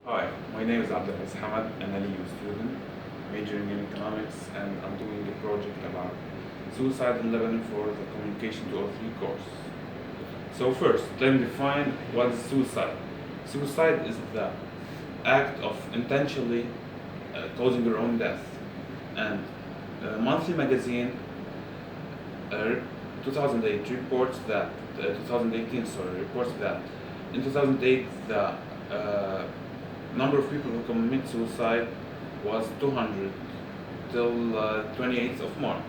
Hi, my name is Abdel Hamad, an LEU student, majoring in economics, and I'm doing a project about suicide in Lebanon for the Communication 203 course. So first, let me define what is suicide. Suicide is the act of intentionally causing your own death. And monthly magazine uh, 2008 reports that 2018 reports that in 2008 the number of people who commit suicide was 200 till 28th of March.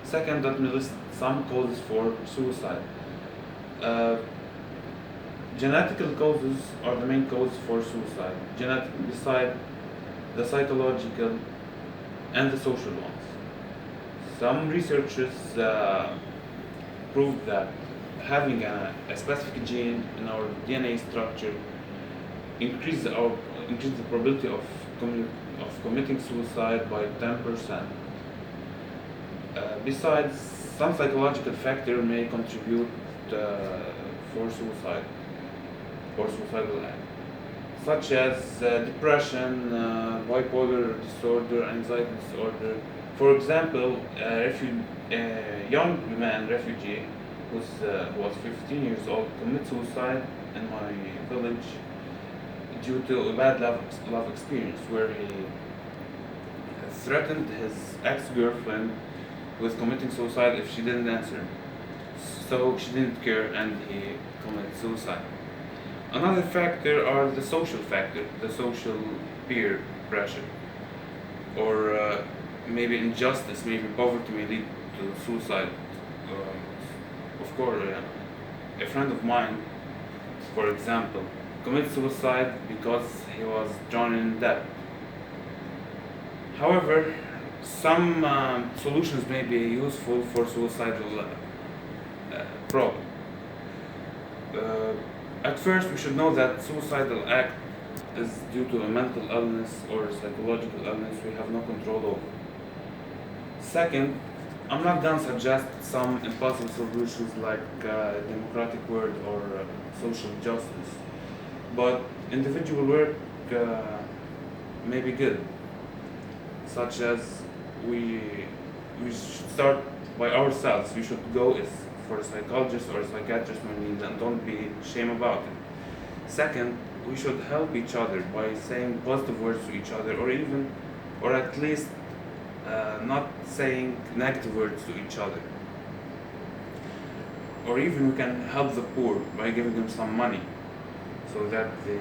Second, let me list some causes for suicide. Uh, Genetical causes are the main cause for suicide, beside the psychological and the social ones. Some researchers proved that having a specific gene in our DNA structure increase the probability of committing suicide by 10%. Besides, some psychological factor may contribute for suicide or suicidal act, such as depression, bipolar disorder, anxiety disorder. For example, a young man refugee who was 15 years old committed suicide in my village due to a bad love experience where he threatened his ex-girlfriend with committing suicide if she didn't answer him. So she didn't care and he committed suicide. Another factor are the social factor, the social peer pressure, or maybe injustice, maybe poverty may lead to suicide. Of course, a friend of mine, for example, committed suicide because he was drawn in debt. However, some solutions may be useful for suicidal problem. At first, we should know that suicidal act is due to a mental illness or psychological illness we have no control over. Second, I'm not gonna suggest some impossible solutions like democratic world or social justice, but individual work may be good, such as we should start by ourselves. We should go for a psychologist or a psychiatrist when we need and don't be ashamed about it. Second, we should help each other by saying positive words to each other, or at least not saying negative words to each other. Or even we can help the poor by giving them some money so that they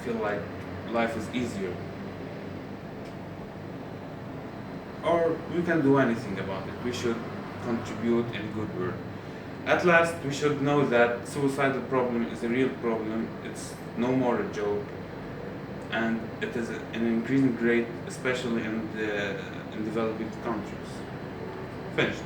feel like life is easier. Or we can do anything about it. We should contribute in good work. At last, we should know that suicidal problem is a real problem. It's no more a joke, and it is an increasing rate, especially in developing countries. Finished.